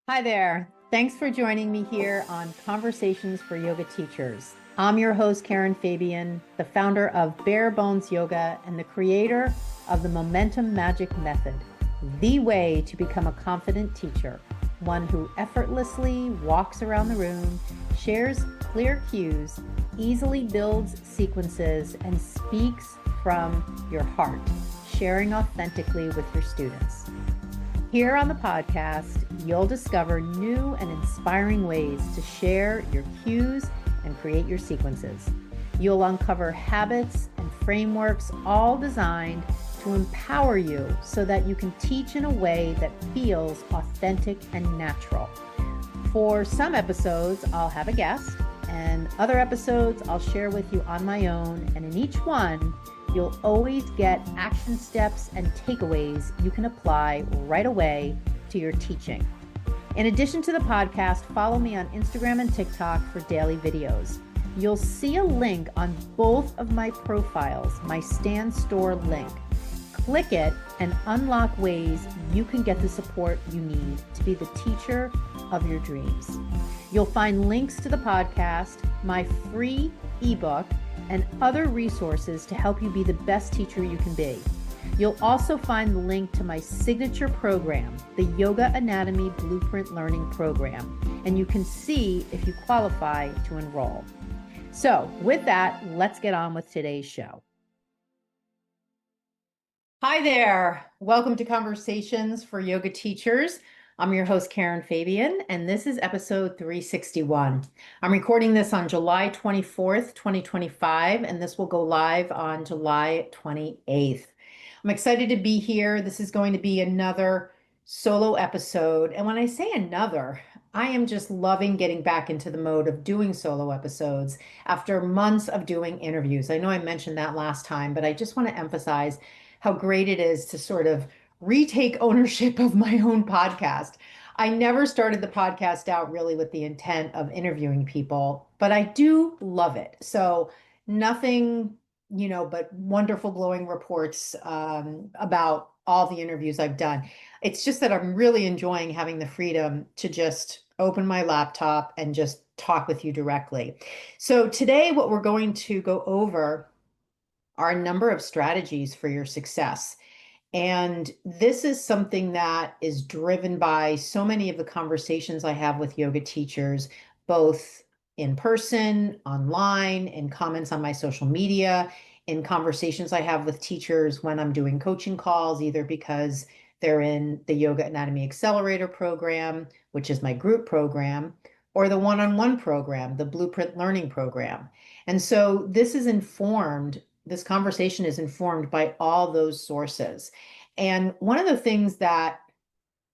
Hi there. Thanks for joining me here on Conversations for Yoga Teachers. I'm your host, Karen Fabian, the founder of Bare Bones Yoga and the creator of the Momentum Magic Method, the way to become a confident teacher, one who effortlessly walks around the room, shares clear cues, easily builds sequences, and speaks from your heart, sharing authentically with your students. Here on the podcast, you'll discover new and inspiring ways to share your cues and create your sequences. You'll uncover habits and frameworks all designed to empower you so that you can teach in a way that feels authentic and natural. For some episodes, I'll have a guest, and other episodes I'll share with you on my own, and in each one, you'll always get action steps and takeaways you can apply right away to your teaching. In addition to the podcast, follow me on Instagram and TikTok for daily videos. You'll see a link on both of my profiles, my Stan Store link. Click it and unlock ways you can get the support you need to be the teacher of your dreams. You'll find links to the podcast, my free ebook, and other resources to help you be the best teacher you can be. You'll also find the link to my signature program, the Yoga Anatomy Blueprint Learning Program, and you can see if you qualify to enroll. So with that, let's get on with today's show. Hi there. Welcome to Conversations for Yoga Teachers. I'm your host, Karen Fabian, and this is episode 361. I'm recording this on July 24th, 2025, and this will go live on July 28th. I'm excited to be here. This is going to be another solo episode. And when I say another, I am just loving getting back into the mode of doing solo episodes after months of doing interviews. I know I mentioned that last time, but I just want to emphasize how great it is to sort of retake ownership of my own podcast. I never started the podcast out really with the intent of interviewing people, but I do love it. So nothing, but wonderful glowing reports about all the interviews I've done. It's just that I'm really enjoying having the freedom to just open my laptop and just talk with you directly. So today, what we're going to go over are a number of strategies for your success. And this is something that is driven by so many of the conversations I have with yoga teachers, both in person, online, in comments on my social media, in conversations I have with teachers when I'm doing coaching calls, either because they're in the Yoga Anatomy Accelerator program, which is my group program, or the one-on-one program, the Blueprint Learning Program. And so this conversation is informed by all those sources. And one of the things that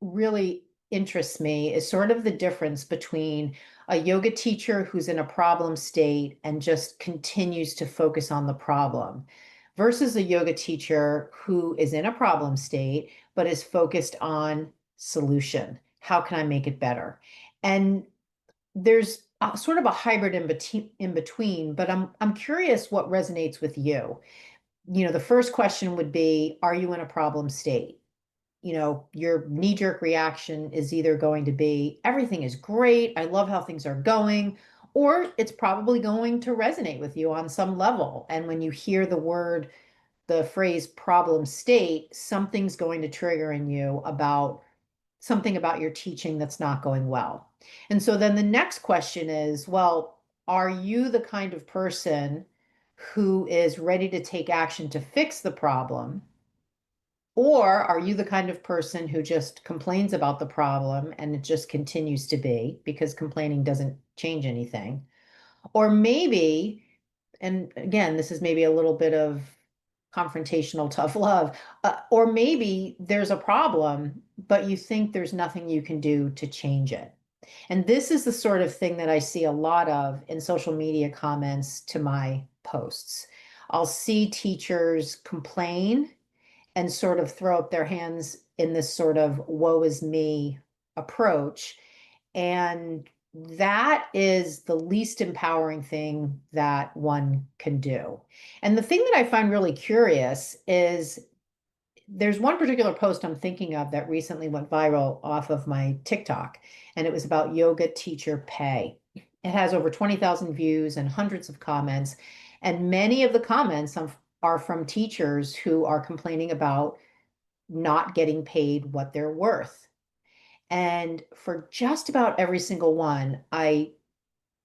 really interests me is sort of the difference between a yoga teacher who's in a problem state and just continues to focus on the problem versus a yoga teacher who is in a problem state but is focused on solution. How can I make it better? And there's sort of a hybrid in between, but I'm curious what resonates with you. The first question would be, are you in a problem state? Your knee-jerk reaction is either going to be, everything is great, I love how things are going, or it's probably going to resonate with you on some level. And when you hear the phrase problem state, something's going to trigger in you about something about your teaching that's not going well. And so then the next question is, well, are you the kind of person who is ready to take action to fix the problem? Or are you the kind of person who just complains about the problem and it just continues to be because complaining doesn't change anything? Or maybe, and again, this is maybe a little bit of confrontational tough love, or maybe there's a problem, but you think there's nothing you can do to change it. And this is the sort of thing that I see a lot of in social media comments to my posts. I'll see teachers complain and sort of throw up their hands in this sort of woe is me approach. And that is the least empowering thing that one can do. And the thing that I find really curious is there's one particular post I'm thinking of that recently went viral off of my TikTok, and it was about yoga teacher pay. It has over 20,000 views and hundreds of comments, and many of the comments are from teachers who are complaining about not getting paid what they're worth. And for just about every single one, I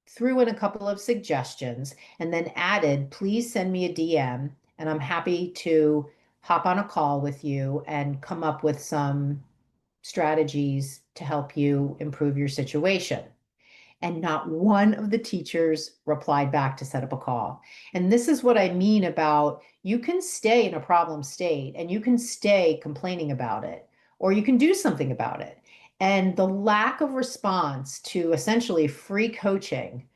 threw in a couple of suggestions and then added, please send me a DM and I'm happy to hop on a call with you and come up with some strategies to help you improve your situation. And not one of the teachers replied back to set up a call. And this is what I mean about you can stay in a problem state and you can stay complaining about it, or you can do something about it. And the lack of response to essentially free coaching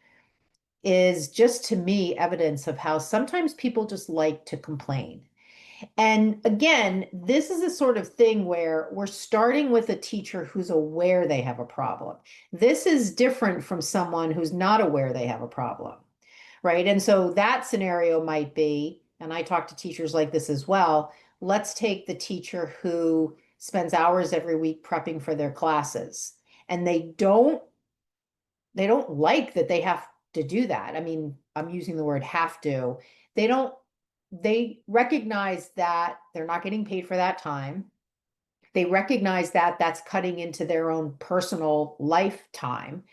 is just to me evidence of how sometimes people just like to complain. And again, this is a sort of thing where we're starting with a teacher who's aware they have a problem. This is different from someone who's not aware they have a problem, right? And so that scenario might be, and I talk to teachers like this as well, let's take the teacher who spends hours every week prepping for their classes and they don't like that they have to do that. I mean, I'm using the word have to. They don't, they recognize that they're not getting paid for that time. They recognize that that's cutting into their own personal lifetime,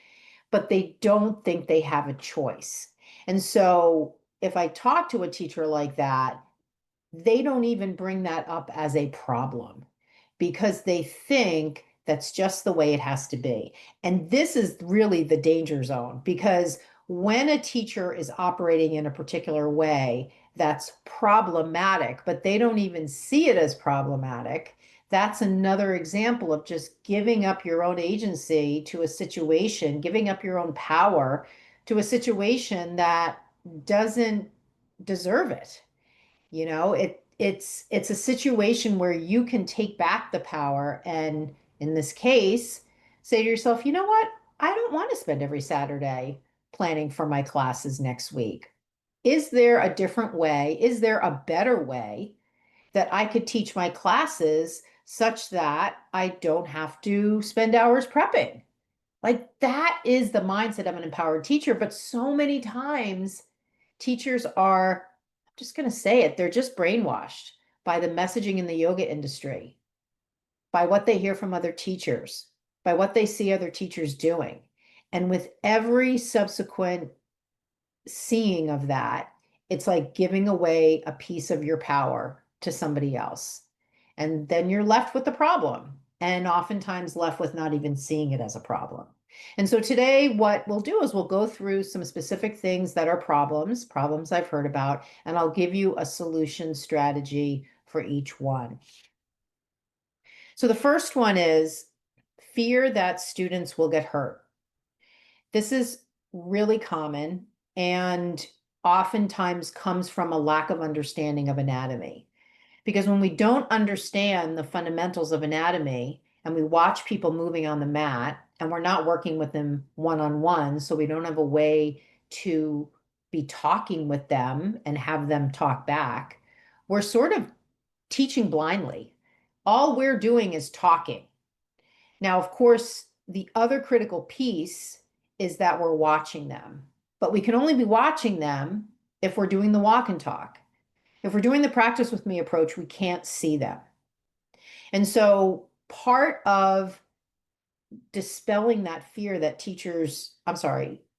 but they don't think they have a choice. And so if I talk to a teacher like that, they don't even bring that up as a problem because they think that's just the way it has to be. And this is really the danger zone because when a teacher is operating in a particular way that's problematic, but they don't even see it as problematic, that's another example of just giving up your own agency to a situation, giving up your own power to a situation that doesn't deserve it. It's a situation where you can take back the power and in this case, say to yourself, you know what? I don't want to spend every Saturday planning for my classes next week. Is there a different way? Is there a better way that I could teach my classes such that I don't have to spend hours prepping? Like that is the mindset of an empowered teacher. But so many times teachers are, I'm just going to say it, they're just brainwashed by the messaging in the yoga industry, by what they hear from other teachers, by what they see other teachers doing. And with every subsequent seeing of that, it's like giving away a piece of your power to somebody else. And then you're left with the problem, and oftentimes left with not even seeing it as a problem. And so today, what we'll do is we'll go through some specific things that are problems I've heard about, and I'll give you a solution strategy for each one. So the first one is fear that students will get hurt. This is really common and oftentimes comes from a lack of understanding of anatomy. Because when we don't understand the fundamentals of anatomy and we watch people moving on the mat and we're not working with them one-on-one, so we don't have a way to be talking with them and have them talk back, we're sort of teaching blindly. All we're doing is talking. Now, of course, the other critical piece is that we're watching them, but we can only be watching them if we're doing the walk and talk. If we're doing the practice with me approach, we can't see them. And so part of dispelling that fear that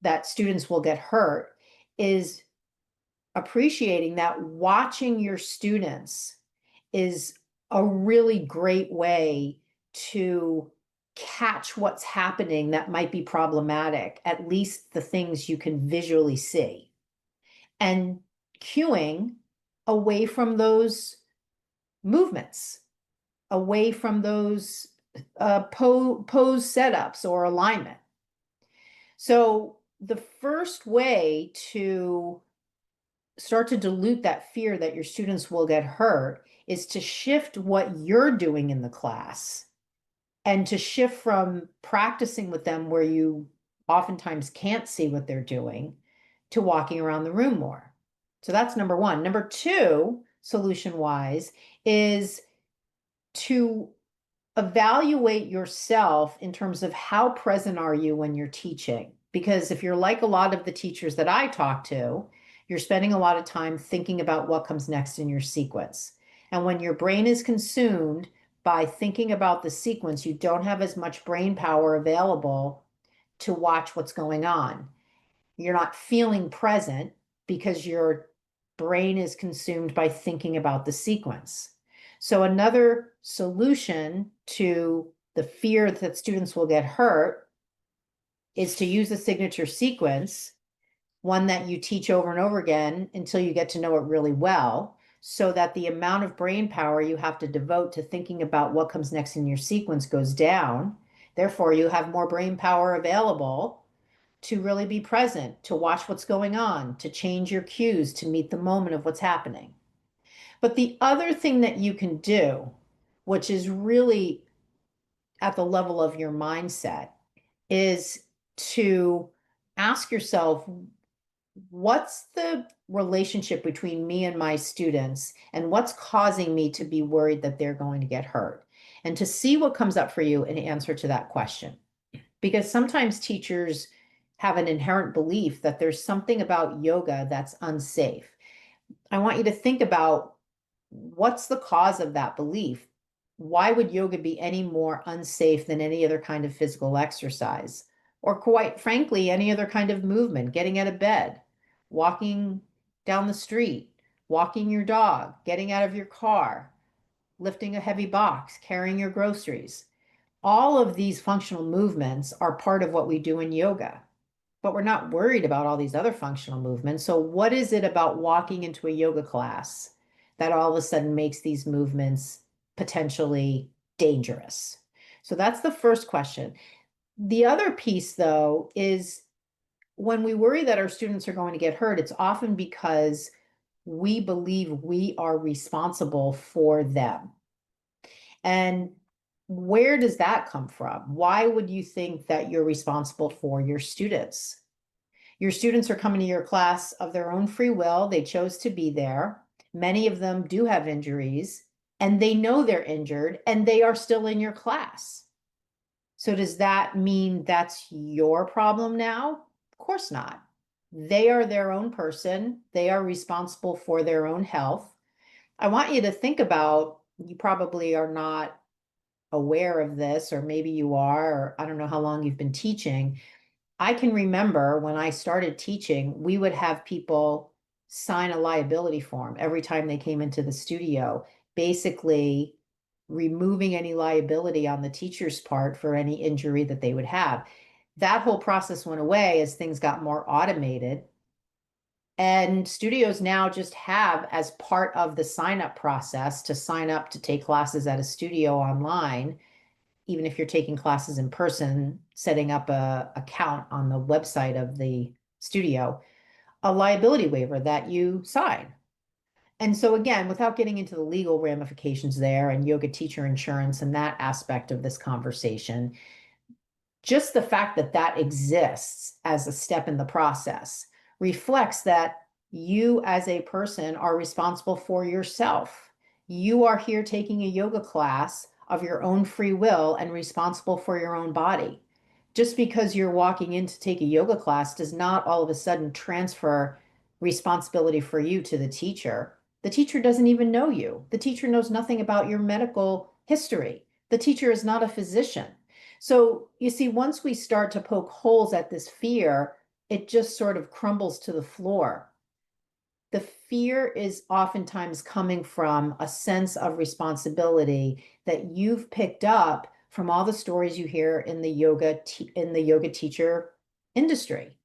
that students will get hurt is appreciating that watching your students is a really great way to catch what's happening that might be problematic, at least the things you can visually see. And cueing away from those movements, away from those pose setups or alignment. So the first way to start to dilute that fear that your students will get hurt is to shift what you're doing in the class and to shift from practicing with them where you oftentimes can't see what they're doing to walking around the room more. So that's number one. Number two, solution wise, is to evaluate yourself in terms of how present are you when you're teaching. Because if you're like a lot of the teachers that I talk to, you're spending a lot of time thinking about what comes next in your sequence. And when your brain is consumed by thinking about the sequence, you don't have as much brain power available to watch what's going on. You're not feeling present because your brain is consumed by thinking about the sequence. So another solution to the fear that students will get hurt is to use a signature sequence, one that you teach over and over again until you get to know it really well, so that the amount of brain power you have to devote to thinking about what comes next in your sequence goes down. Therefore, you have more brain power available to really be present, to watch what's going on, to change your cues, to meet the moment of what's happening. But the other thing that you can do, which is really at the level of your mindset, is to ask yourself, what's the relationship between me and my students, and what's causing me to be worried that they're going to get hurt? And to see what comes up for you in answer to that question. Because sometimes teachers have an inherent belief that there's something about yoga that's unsafe. I want you to think about, what's the cause of that belief? Why would yoga be any more unsafe than any other kind of physical exercise? Or quite frankly, any other kind of movement, getting out of bed, walking down the street, walking your dog, getting out of your car, lifting a heavy box, carrying your groceries. All of these functional movements are part of what we do in yoga, but we're not worried about all these other functional movements. So what is it about walking into a yoga class that all of a sudden makes these movements potentially dangerous? So that's the first question. The other piece, though, is when we worry that our students are going to get hurt, it's often because we believe we are responsible for them. And where does that come from? Why would you think that you're responsible for your students? Your students are coming to your class of their own free will. They chose to be there. Many of them do have injuries, and they know they're injured, and they are still in your class. So does that mean that's your problem now? Of course not. They are their own person. They are responsible for their own health. I want you to think about, you probably are not aware of this, or maybe you are, or I don't know how long you've been teaching. I can remember when I started teaching, we would have people sign a liability form every time they came into the studio, basically removing any liability on the teacher's part for any injury that they would have. That whole process went away as things got more automated. And studios now just have, as part of the sign up process, to sign up to take classes at a studio online, even if you're taking classes in person, setting up a account on the website of the studio, a liability waiver that you sign. And so again, without getting into the legal ramifications there and yoga teacher insurance and that aspect of this conversation, just the fact that that exists as a step in the process reflects that you as a person are responsible for yourself. You are here taking a yoga class of your own free will and responsible for your own body. Just because you're walking in to take a yoga class does not all of a sudden transfer responsibility for you to the teacher. The teacher doesn't even know you. The teacher knows nothing about your medical history. The teacher is not a physician. So you see, once we start to poke holes at this fear, it just sort of crumbles to the floor. The fear is oftentimes coming from a sense of responsibility that you've picked up from all the stories you hear in the yoga teacher industry.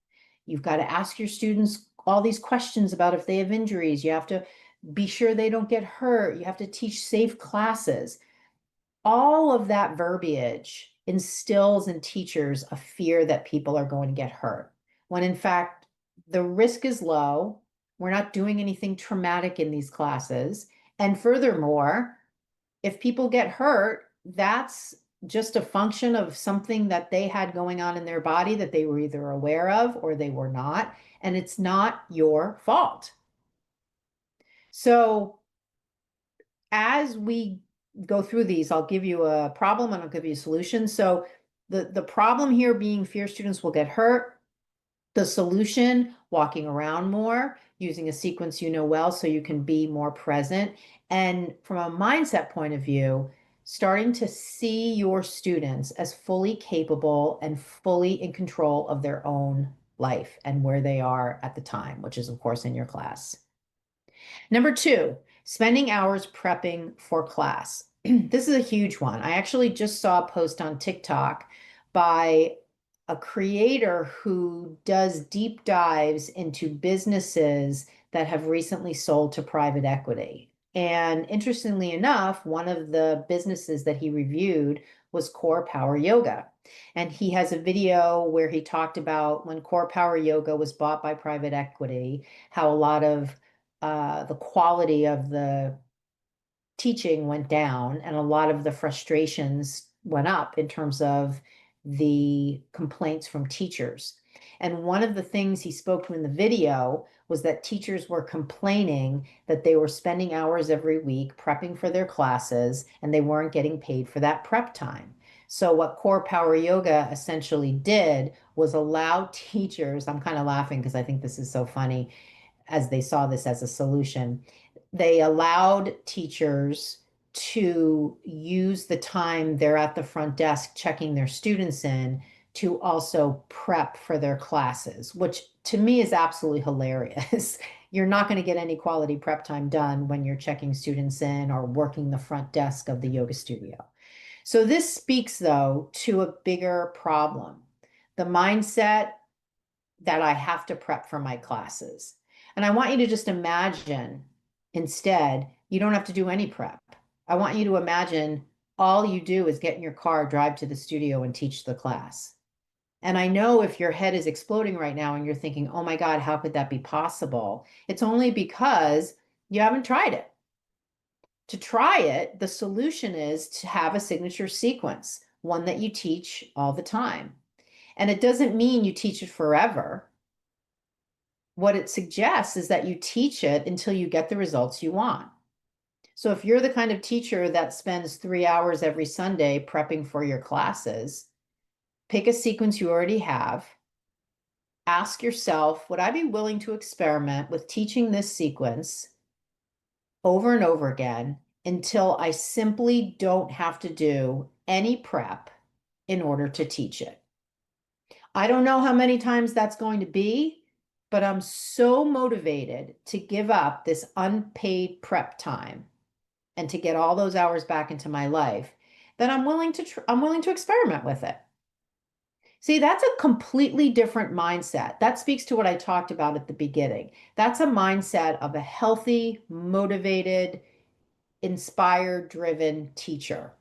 You've got to ask your students all these questions about if they have injuries. You have to be sure they don't get hurt. You have to teach safe classes. All of that verbiage instills in teachers a fear that people are going to get hurt, when in fact, the risk is low. We're not doing anything traumatic in these classes. And furthermore, if people get hurt, that's just a function of something that they had going on in their body that they were either aware of or they were not. And it's not your fault. So as we go through these. I'll give you a problem and I'll give you a solution. So the problem here being fear students will get hurt. The solution, walking around more, using a sequence you know well so you can be more present. And from a mindset point of view, starting to see your students as fully capable and fully in control of their own life and where they are at the time, which is, of course, in your class. Number two, spending hours prepping for class. This is a huge one. I actually just saw a post on TikTok by a creator who does deep dives into businesses that have recently sold to private equity. And interestingly enough, one of the businesses that he reviewed was Core Power Yoga. And he has a video where he talked about when Core Power Yoga was bought by private equity, how a lot of the quality of the teaching went down and a lot of the frustrations went up in terms of the complaints from teachers. And one of the things he spoke to in the video was that teachers were complaining that they were spending hours every week prepping for their classes and they weren't getting paid for that prep time. So what Core Power Yoga essentially did was allow teachers, I'm kind of laughing because I think this is so funny, as they saw this as a solution, they allowed teachers to use the time they're at the front desk checking their students in to also prep for their classes, which to me is absolutely hilarious. You're not going to get any quality prep time done when you're checking students in or working the front desk of the yoga studio. So this speaks, though, to a bigger problem. The mindset that I have to prep for my classes. And I want you to just imagine instead, you don't have to do any prep. I want you to imagine all you do is get in your car, drive to the studio, and teach the class. And I know if your head is exploding right now and you're thinking, oh my God, how could that be possible? It's only because you haven't tried it. To try it, the solution is to have a signature sequence, one that you teach all the time. And it doesn't mean you teach it forever. What it suggests is that you teach it until you get the results you want. So if you're the kind of teacher that spends 3 hours every Sunday prepping for your classes, pick a sequence you already have. Ask yourself, would I be willing to experiment with teaching this sequence over and over again until I simply don't have to do any prep in order to teach it? I don't know how many times that's going to be, but I'm so motivated to give up this unpaid prep time and to get all those hours back into my life that I'm willing to experiment with it. See, that's a completely different mindset. That speaks to what I talked about at the beginning. That's a mindset of a healthy, motivated, inspired, driven teacher.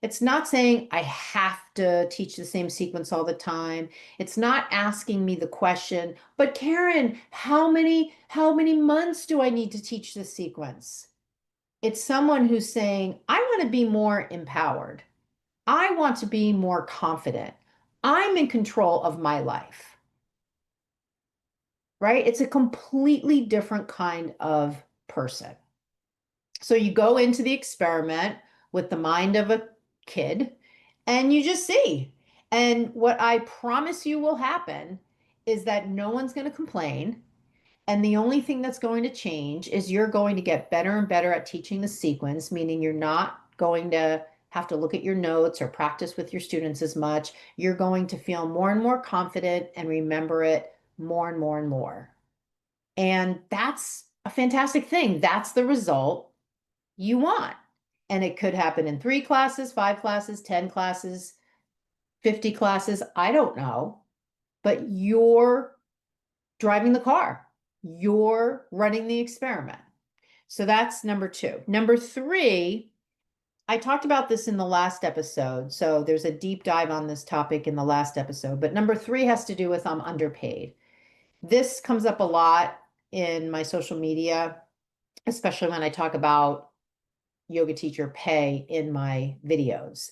It's not saying I have to teach the same sequence all the time. It's not asking me the question, but Karen, how many months do I need to teach this sequence? It's someone who's saying, I want to be more empowered. I want to be more confident. I'm in control of my life, right? It's a completely different kind of person. So you go into the experiment with the mind of a kid and you just see. And what I promise you will happen is that no one's going to complain. And the only thing that's going to change is you're going to get better and better at teaching the sequence, meaning you're not going to have to look at your notes or practice with your students as much. You're going to feel more and more confident and remember it more and more and more. And that's a fantastic thing. That's the result you want. And it could happen in 3 classes, 5 classes, 10 classes, 50 classes. I don't know. But you're driving the car, you're running the experiment. So that's number 2. Number 3, I talked about this in the last episode. So there's a deep dive on this topic in the last episode. But number 3 has to do with I'm underpaid. This comes up a lot in my social media, especially when I talk about yoga teacher pay in my videos.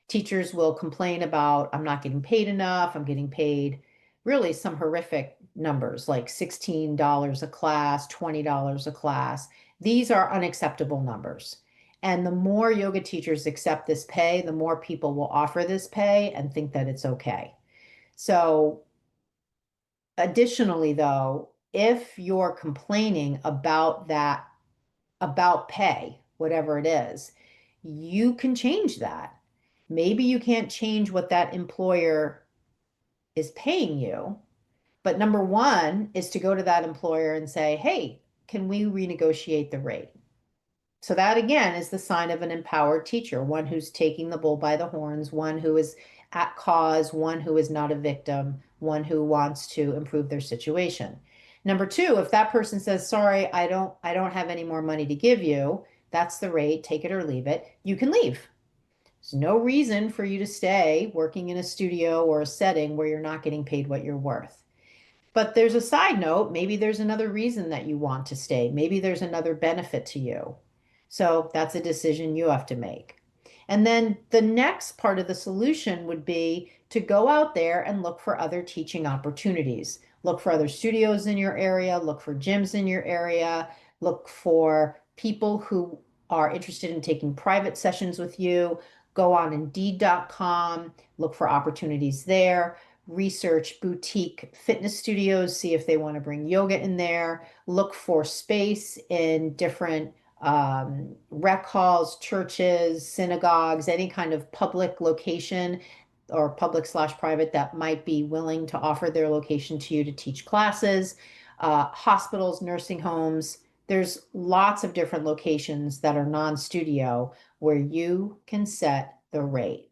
Teachers will complain about, I'm not getting paid enough. I'm getting paid really some horrific numbers like $16 a class, $20 a class. These are unacceptable numbers. And the more yoga teachers accept this pay, the more people will offer this pay and think that it's okay. So additionally, though, if you're complaining about that, about pay, whatever it is, you can change that. Maybe you can't change what that employer is paying you, but number one is to go to that employer and say, hey, can we renegotiate the rate? So that again is the sign of an empowered teacher, one who's taking the bull by the horns, one who is at cause, one who is not a victim, one who wants to improve their situation. Number two, if that person says, sorry, I don't have any more money to give you, that's the rate, take it or leave it, you can leave. There's no reason for you to stay working in a studio or a setting where you're not getting paid what you're worth. But there's a side note. Maybe there's another reason that you want to stay. Maybe there's another benefit to you. So that's a decision you have to make. And then the next part of the solution would be to go out there and look for other teaching opportunities. Look for other studios in your area, look for gyms in your area, look for people who are interested in taking private sessions with you. Go on Indeed.com, look for opportunities there, research boutique fitness studios, see if they want to bring yoga in there, look for space in different rec halls, churches, synagogues, any kind of public location or public slash private that might be willing to offer their location to you to teach classes, hospitals, nursing homes. There's lots of different locations that are non-studio where you can set the rate.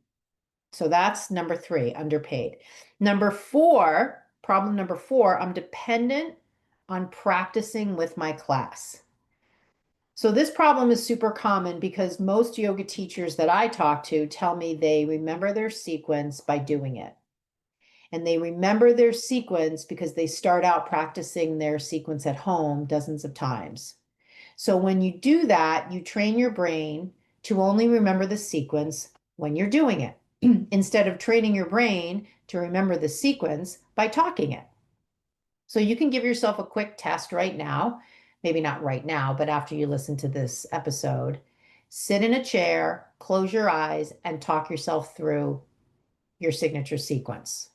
So that's number three, underpaid. Number four, problem number four, I'm dependent on practicing with my class. So this problem is super common because most yoga teachers that I talk to tell me they remember their sequence by doing it. And they remember their sequence because they start out practicing their sequence at home dozens of times. So when you do that, you train your brain to only remember the sequence when you're doing it, instead of training your brain to remember the sequence by talking it. So you can give yourself a quick test right now, maybe not right now, but after you listen to this episode, sit in a chair, close your eyes, and talk yourself through your signature sequence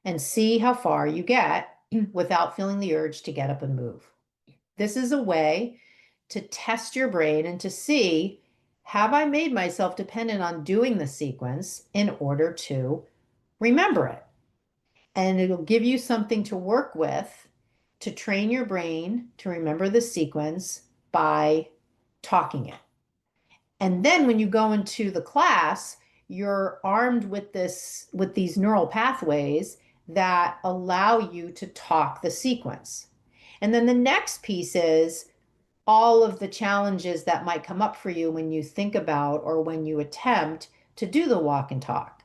and see how far you get without feeling the urge to get up and move. This is a way to test your brain and to see, have I made myself dependent on doing the sequence in order to remember it? And it'll give you something to work with to train your brain to remember the sequence by talking it. And then when you go into the class, you're armed with these neural pathways that allow you to talk the sequence. And then the next piece is all of the challenges that might come up for you when you think about or when you attempt to do the walk and talk.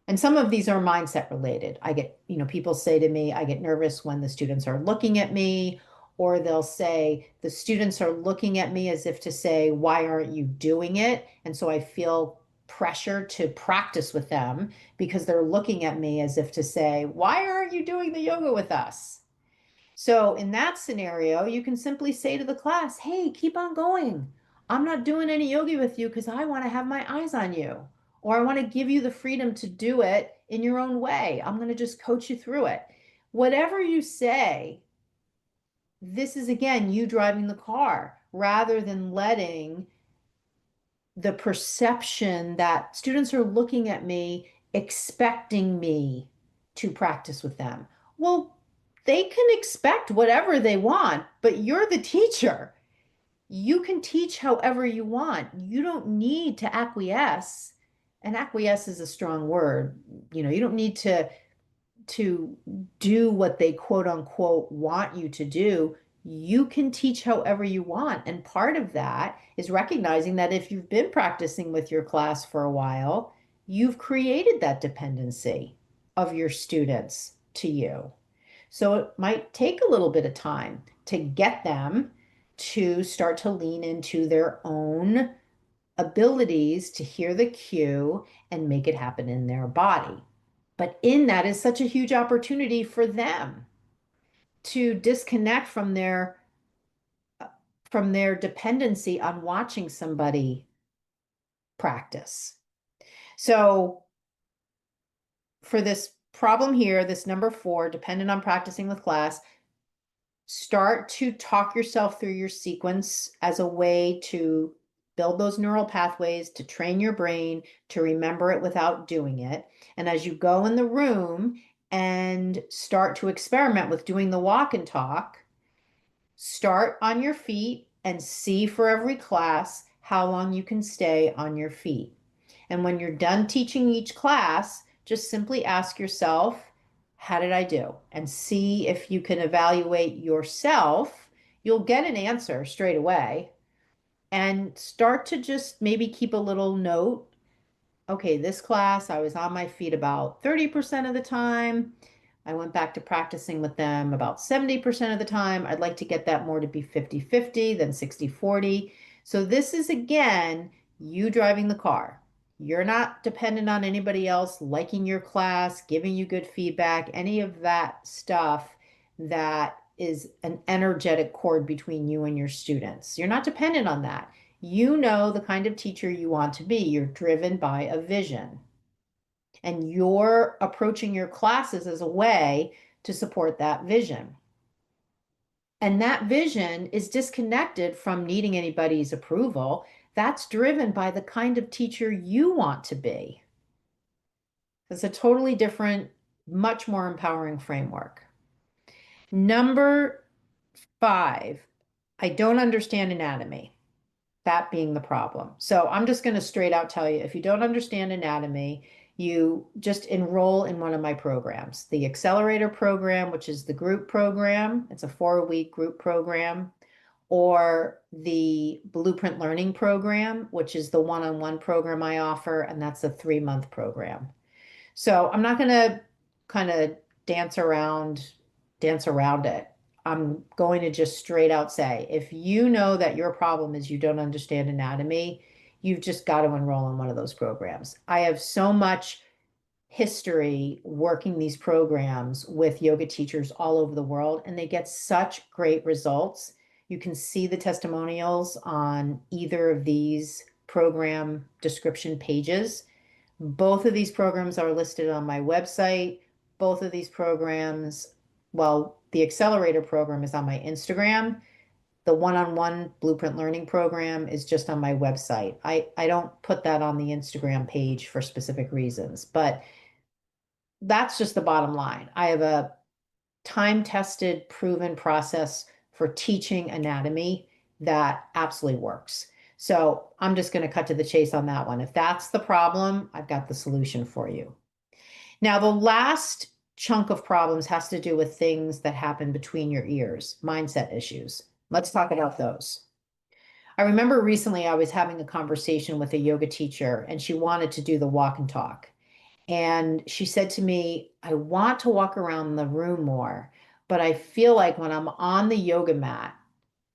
And some of these are mindset related. I get, people say to me, I get nervous when the students are looking at me, or they'll say, the students are looking at me as if to say, why aren't you doing it? And so I feel pressure to practice with them because they're looking at me as if to say, why aren't you doing the yoga with us? So in that scenario, you can simply say to the class, hey, keep on going. I'm not doing any yoga with you because I want to have my eyes on you. Or I want to give you the freedom to do it in your own way. I'm going to just coach you through it. Whatever you say, this is again you driving the car rather than letting the perception that students are looking at me, expecting me to practice with them. Well, they can expect whatever they want, but you're the teacher. You can teach however you want. You don't need to acquiesce. And acquiesce is a strong word. You don't need to do what they quote unquote want you to do. You can teach however you want. And part of that is recognizing that if you've been practicing with your class for a while, you've created that dependency of your students to you. So it might take a little bit of time to get them to start to lean into their own abilities to hear the cue and make it happen in their body. But in that is such a huge opportunity for them to disconnect from their dependency on watching somebody practice. So for this problem here, this number 4, dependent on practicing with class, start to talk yourself through your sequence as a way to build those neural pathways, to train your brain to remember it without doing it. And as you go in the room and start to experiment with doing the walk and talk, start on your feet and see for every class how long you can stay on your feet. And when you're done teaching each class, just simply ask yourself, how did I do? And see if you can evaluate yourself. You'll get an answer straight away and start to just maybe keep a little note. Okay, this class, I was on my feet about 30% of the time. I went back to practicing with them about 70% of the time. I'd like to get that more to be 50-50, then 60-40. So this is, again, you driving the car. You're not dependent on anybody else liking your class, giving you good feedback, any of that stuff that is an energetic cord between you and your students. You're not dependent on that. You know the kind of teacher you want to be. You're driven by a vision. And you're approaching your classes as a way to support that vision. And that vision is disconnected from needing anybody's approval. That's driven by the kind of teacher you want to be. It's a totally different, much more empowering framework. Number 5, I don't understand anatomy. That being the problem. So I'm just going to straight out tell you, if you don't understand anatomy, you just enroll in one of my programs. The Accelerator program, which is the group program. It's a 4-week group program. Or the Blueprint Learning program, which is the one-on-one program I offer, and that's a 3-month program. So I'm not going to kind of dance around it. I'm going to just straight out say, if you know that your problem is you don't understand anatomy, you've just got to enroll in one of those programs. I have so much history working these programs with yoga teachers all over the world, and they get such great results. You can see the testimonials on either of these program description pages. Both of these programs are listed on my website. Both of these programs, well, the Accelerator program is on my Instagram. The one-on-one Blueprint Learning program is just on my website. I don't put that on the Instagram page for specific reasons, but that's just the bottom line. I have a time-tested, proven process for teaching anatomy that absolutely works. So I'm just going to cut to the chase on that one. If that's the problem, I've got the solution for you. Now, the last chunk of problems has to do with things that happen between your ears, mindset issues. Let's talk about those. I remember recently I was having a conversation with a yoga teacher, and she wanted to do the walk and talk. And she said to me, I want to walk around the room more, but I feel like when I'm on the yoga mat,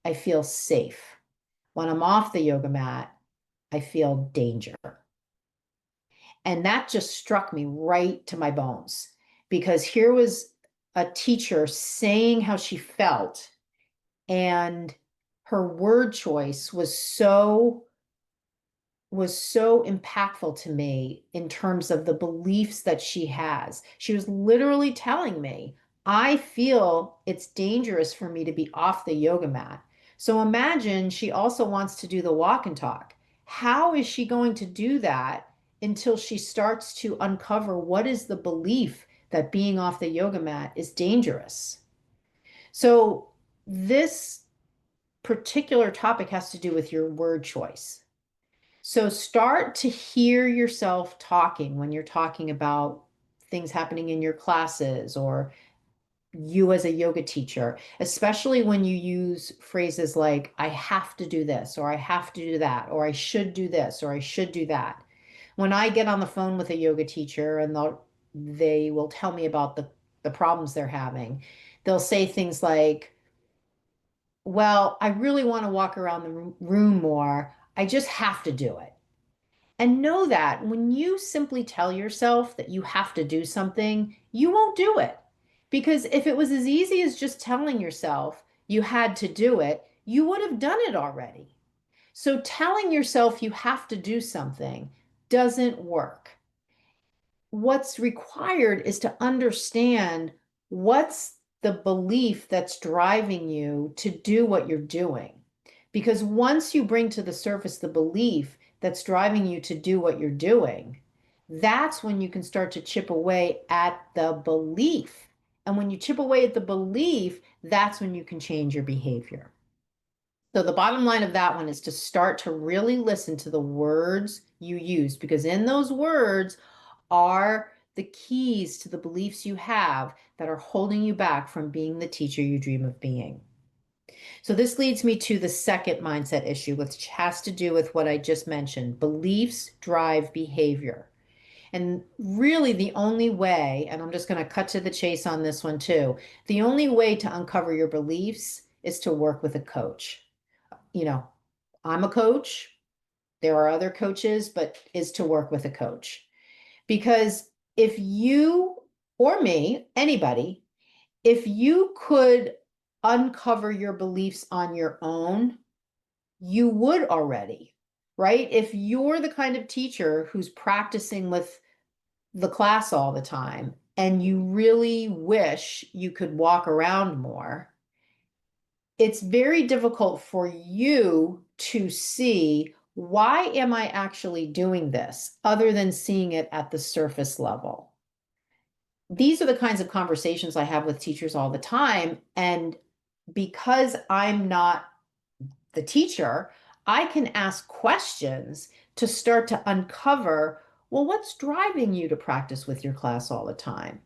I feel safe. When I'm off the yoga mat, I feel danger. And that just struck me right to my bones, because here was a teacher saying how she felt, and her word choice was so impactful to me in terms of the beliefs that she has. She was literally telling me, I feel it's dangerous for me to be off the yoga mat. So imagine she also wants to do the walk and talk. How is she going to do that until she starts to uncover what is the belief that being off the yoga mat is dangerous? So this particular topic has to do with your word choice. So start to hear yourself talking when you're talking about things happening in your classes or you as a yoga teacher, especially when you use phrases like, I have to do this, or I have to do that, or I should do this, or I should do that. When I get on the phone with a yoga teacher and they will tell me about the problems they're having, they'll say things like, well, I really want to walk around the room more. I just have to do it. And know that when you simply tell yourself that you have to do something, you won't do it. Because if it was as easy as just telling yourself you had to do it, you would have done it already. So telling yourself you have to do something doesn't work. What's required is to understand what's the belief that's driving you to do what you're doing. Because once you bring to the surface the belief that's driving you to do what you're doing, that's when you can start to chip away at the belief. And when you chip away at the belief, that's when you can change your behavior. So the bottom line of that one is to start to really listen to the words you use, because in those words are the keys to the beliefs you have that are holding you back from being the teacher you dream of being. So this leads me to the second mindset issue, which has to do with what I just mentioned. Beliefs drive behavior. And really the only way, and I'm just going to cut to the chase on this one too, the only way to uncover your beliefs is to work with a coach. You know, I'm a coach. There are other coaches, but is to work with a coach. Because if you or me, anybody, if you could uncover your beliefs on your own, you would already, right? If you're the kind of teacher who's practicing with the class all the time and you really wish you could walk around more, it's very difficult for you to see, why am I actually doing this other than seeing it at the surface level? These are the kinds of conversations I have with teachers all the time. And because I'm not the teacher, I can ask questions to start to uncover, well, what's driving you to practice with your class all the time?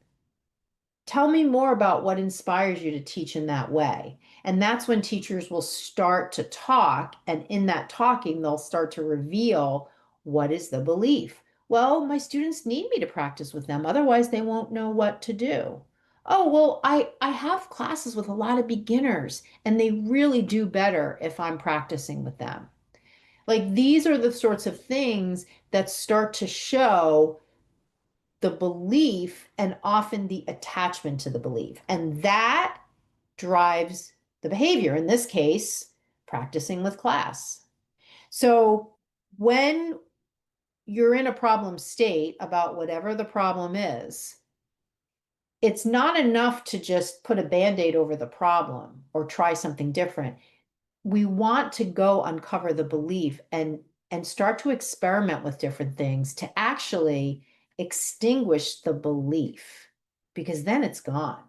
Tell me more about what inspires you to teach in that way. And that's when teachers will start to talk. And in that talking, they'll start to reveal, what is the belief? Well, my students need me to practice with them. Otherwise, they won't know what to do. Oh, well, I have classes with a lot of beginners, and they really do better if I'm practicing with them. Like, these are the sorts of things that start to show the belief and often the attachment to the belief. And that drives the behavior, in this case, practicing with class. So when you're in a problem state about whatever the problem is, it's not enough to just put a band-aid over the problem or try something different. We want to go uncover the belief and start to experiment with different things to actually extinguish the belief, because then it's gone.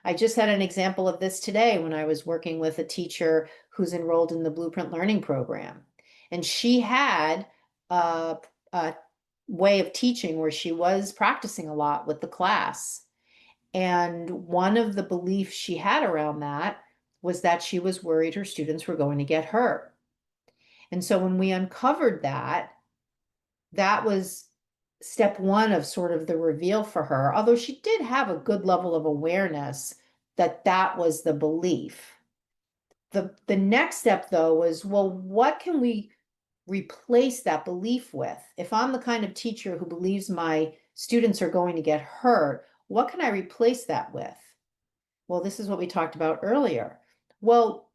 I just had an example of this today when I was working with a teacher who's enrolled in the Blueprint Learning Program. And she had a way of teaching where she was practicing a lot with the class. And one of the beliefs she had around that was that she was worried her students were going to get hurt. And so when we uncovered that, that was step one of sort of the reveal for her, although she did have a good level of awareness that that was the belief. The next step, though, was, well, what can we replace that belief with? If I'm the kind of teacher who believes my students are going to get hurt, what can I replace that with? Well, this is what we talked about earlier. Well,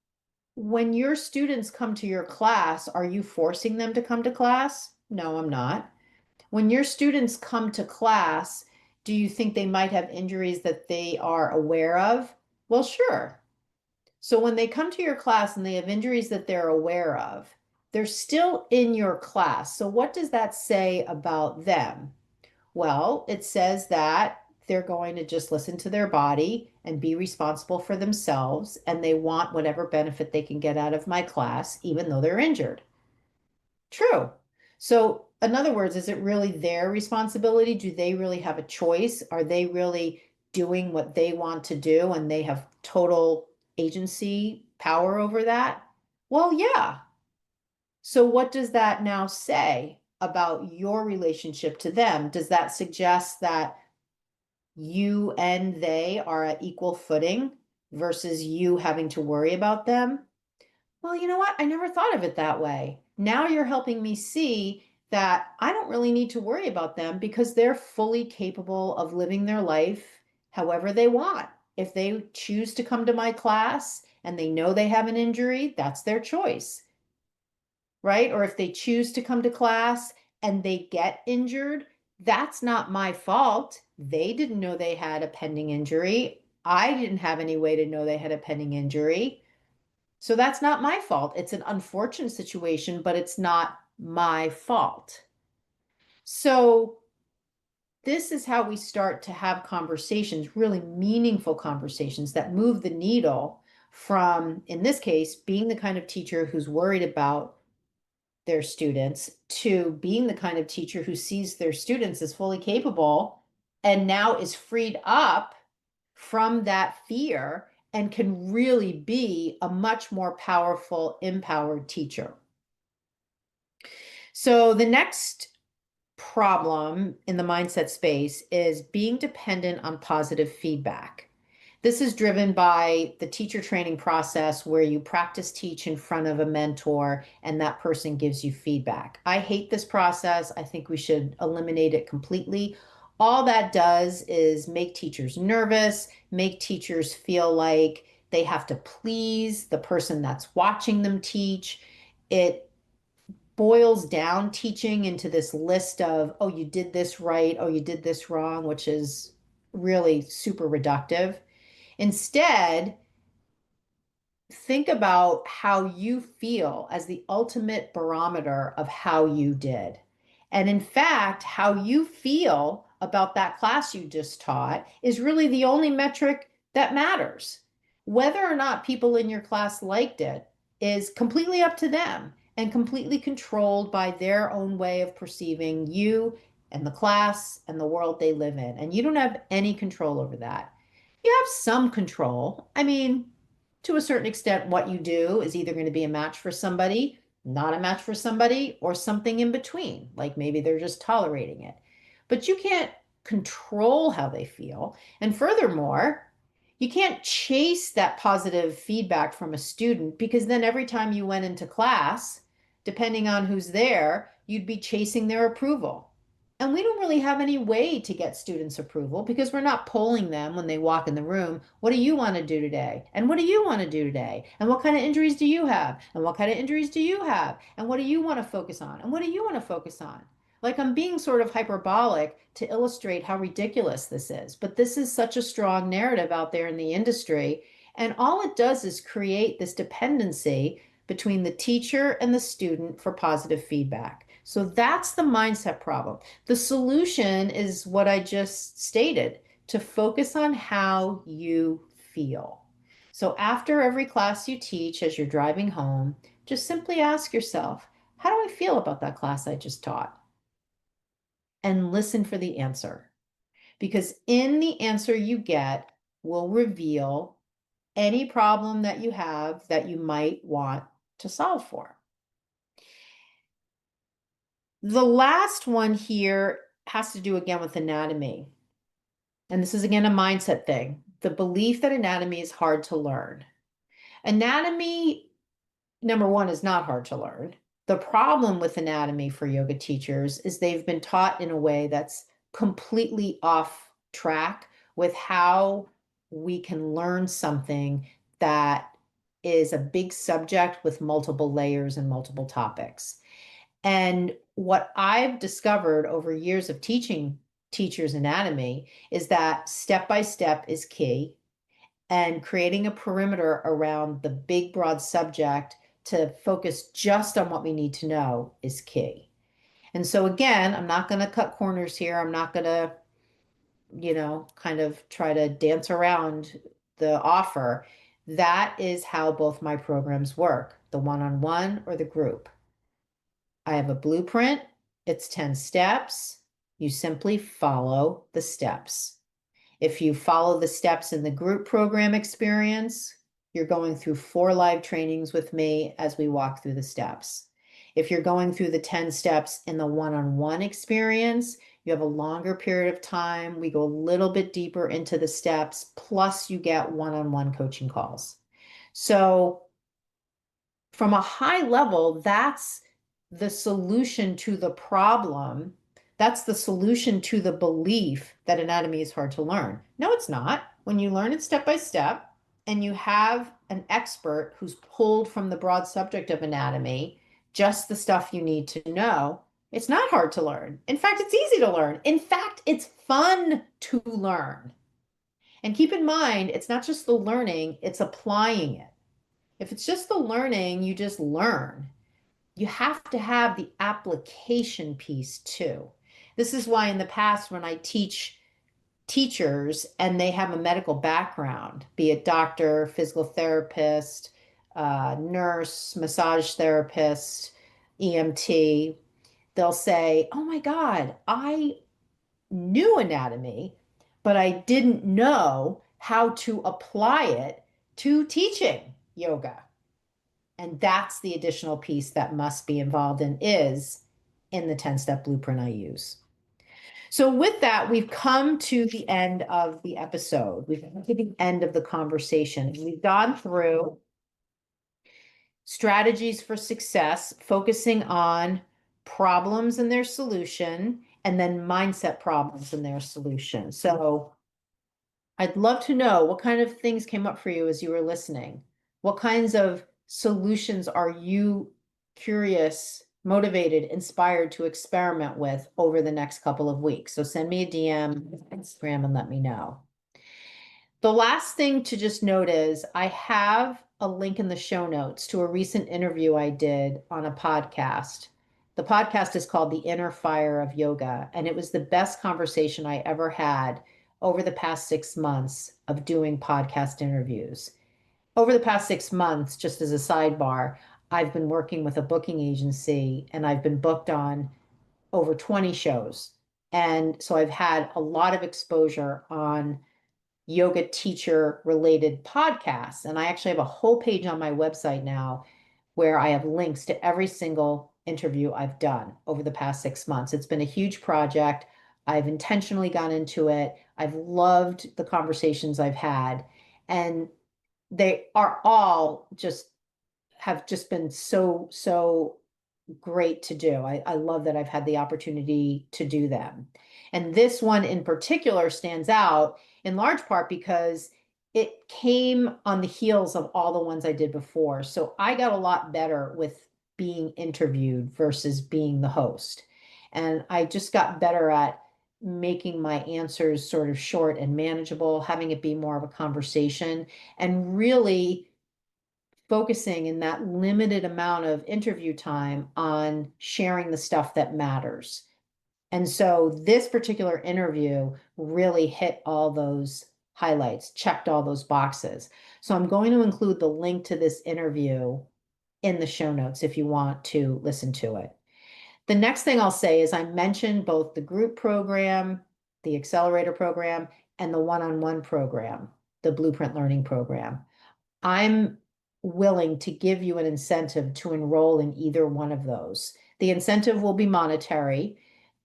when your students come to your class, are you forcing them to come to class? No, I'm not. When your students come to class, do you think they might have injuries that they are aware of? Well, sure. So when they come to your class and they have injuries that they're aware of, they're still in your class. So what does that say about them? Well, it says that they're going to just listen to their body and be responsible for themselves, and they want whatever benefit they can get out of my class, even though they're injured. True. So, in other words, is it really their responsibility? Do they really have a choice? Are they really doing what they want to do and they have total agency, power over that? Well, yeah. So, what does that now say about your relationship to them? Does that suggest that you and they are at equal footing versus you having to worry about them? Well, you know what? I never thought of it that way. Now you're helping me see that I don't really need to worry about them because they're fully capable of living their life however they want. If they choose to come to my class and they know they have an injury, that's their choice. right? Or if they choose to come to class and they get injured, that's not my fault. They didn't know they had a pending injury. I didn't have any way to know they had a pending injury. So that's not my fault. It's an unfortunate situation, but it's not my fault. So this is how we start to have conversations, really meaningful conversations that move the needle from, in this case, being the kind of teacher who's worried about their students to being the kind of teacher who sees their students as fully capable and now is freed up from that fear and can really be a much more powerful, empowered teacher. So the next problem in the mindset space is being dependent on positive feedback. This is driven by the teacher training process where you practice teach in front of a mentor and that person gives you feedback. I hate this process. I think we should eliminate it completely. All that does is make teachers nervous, make teachers feel like they have to please the person that's watching them teach. It boils down teaching into this list of, oh, you did this right, oh, you did this wrong, which is really super reductive. Instead, think about how you feel as the ultimate barometer of how you did. And in fact, how you feel about that class you just taught is really the only metric that matters. Whether or not people in your class liked it is completely up to them and completely controlled by their own way of perceiving you and the class and the world they live in. And you don't have any control over that. You have some control. I mean, to a certain extent, what you do is either going to be a match for somebody, not a match for somebody, or something in between. Like maybe they're just tolerating it. But you can't control how they feel. And furthermore, you can't chase that positive feedback from a student because then every time you went into class, depending on who's there, you'd be chasing their approval. And we don't really have any way to get students' approval because we're not polling them when they walk in the room. What do you want to do today? And what do you want to do today? And what kind of injuries do you have? And what kind of injuries do you have? And what do you want to focus on? And what do you want to focus on? Like I'm being sort of hyperbolic to illustrate how ridiculous this is, but this is such a strong narrative out there in the industry. And all it does is create this dependency between the teacher and the student for positive feedback. So that's the mindset problem. The solution is what I just stated, to focus on how you feel. So after every class you teach, as you're driving home, just simply ask yourself, how do I feel about that class I just taught? And listen for the answer. Because in the answer you get will reveal any problem that you have that you might want to solve for. The last one here has to do again with anatomy. And this is again a mindset thing. The belief that anatomy is hard to learn. Anatomy, number one, is not hard to learn. The problem with anatomy for yoga teachers is they've been taught in a way that's completely off track with how we can learn something that is a big subject with multiple layers and multiple topics. And what I've discovered over years of teaching teachers anatomy is that step by step is key, and creating a perimeter around the big, broad subject to focus just on what we need to know is key. And so, again, I'm not going to cut corners here. I'm not going to, kind of try to dance around the offer. That is how both my programs work, the one-on-one or the group. I have a blueprint. It's 10 steps. You simply follow the steps. If you follow the steps in the group program experience, you're going through 4 live trainings with me as we walk through the steps. If you're going through the 10 steps in the one-on-one experience, you have a longer period of time. We go a little bit deeper into the steps, plus you get one-on-one coaching calls. So from a high level, that's the solution to the problem. That's the solution to the belief that anatomy is hard to learn. No, it's not. When you learn it step by step and you have an expert who's pulled from the broad subject of anatomy just the stuff you need to know, it's not hard to learn. In fact, it's easy to learn. In fact, it's fun to learn. And keep in mind, it's not just the learning, it's applying it. If it's just the learning, you just learn. You have to have the application piece too. This is why in the past, when I teach teachers and they have a medical background, be it doctor, physical therapist, nurse, massage therapist, EMT, they'll say, oh my God, I knew anatomy, but I didn't know how to apply it to teaching yoga. And that's the additional piece that must be involved and is in the 10-step blueprint I use. So with that, we've come to the end of the episode. We've come to the end of the conversation. We've gone through strategies for success, focusing on problems and their solution, and then mindset problems and their solution. So I'd love to know what kind of things came up for you as you were listening. What kinds of solutions are you curious, motivated, inspired to experiment with over the next couple of weeks? So send me a DM, Instagram, and let me know. The last thing to just note is I have a link in the show notes to a recent interview I did on a podcast. The podcast is called The Inner Fire of Yoga, and it was the best conversation I ever had over the past 6 months of doing podcast interviews. Over the past 6 months, just as a sidebar, I've been working with a booking agency and I've been booked on over 20 shows. And so I've had a lot of exposure on yoga teacher related podcasts. And I actually have a whole page on my website now where I have links to every single interview I've done over the past 6 months. It's been a huge project. I've intentionally gone into it. I've loved the conversations I've had. And they are all just have just been so great to do. I love that I've had the opportunity to do them. And this one in particular stands out in large part because it came on the heels of all the ones I did before. So I got a lot better with being interviewed versus being the host. And I just got better at making my answers sort of short and manageable, having it be more of a conversation, and really focusing in that limited amount of interview time on sharing the stuff that matters. And so this particular interview really hit all those highlights, checked all those boxes. So I'm going to include the link to this interview in the show notes if you want to listen to it. The next thing I'll say is I mentioned both the group program, the accelerator program, and the one-on-one program, the blueprint learning program. I'm willing to give you an incentive to enroll in either one of those. The incentive will be monetary.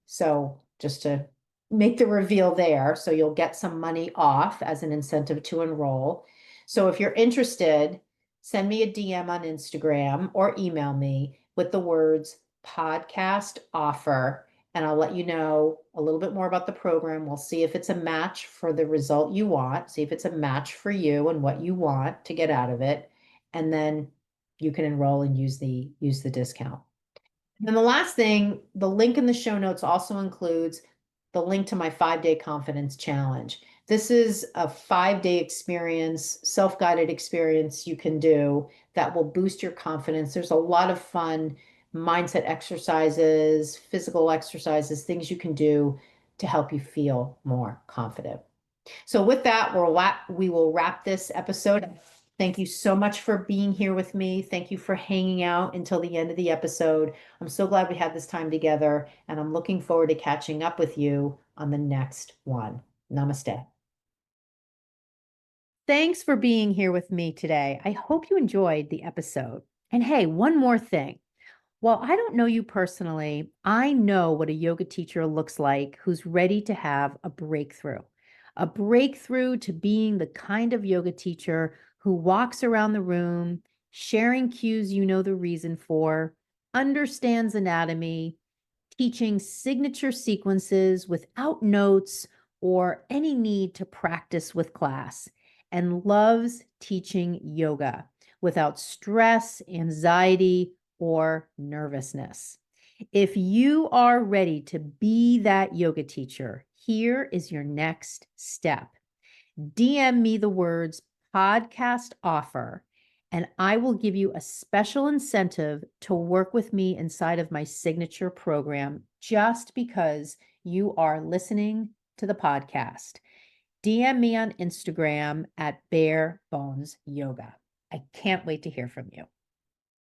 So just to make the reveal there, so you'll get some money off as an incentive to enroll. So if you're interested, send me a DM on Instagram or email me with the words podcast offer, and I'll let you know a little bit more about the program. We'll see if it's a match for the result you want, see if it's a match for you and what you want to get out of it, and then you can enroll and use the discount. And the last thing, the link in the show notes also includes the link to my 5-day confidence challenge. This is a 5-day experience, self-guided experience you can do that will boost your confidence. There's a lot of fun mindset exercises, physical exercises, things you can do to help you feel more confident. So with that, we will wrap this episode. Thank you so much for being here with me. Thank you for hanging out until the end of the episode. I'm so glad we had this time together, and I'm looking forward to catching up with you on the next one. Namaste. Thanks for being here with me today. I hope you enjoyed the episode. And hey, one more thing. While I don't know you personally, I know what a yoga teacher looks like who's ready to have a breakthrough to being the kind of yoga teacher who walks around the room, sharing cues you know the reason for, understands anatomy, teaching signature sequences without notes or any need to practice with class, and loves teaching yoga without stress, anxiety, or nervousness. If you are ready to be that yoga teacher, here is your next step. DM me the words podcast offer, and I will give you a special incentive to work with me inside of my signature program just because you are listening to the podcast. DM me on Instagram at Bare Bones Yoga. I can't wait to hear from you.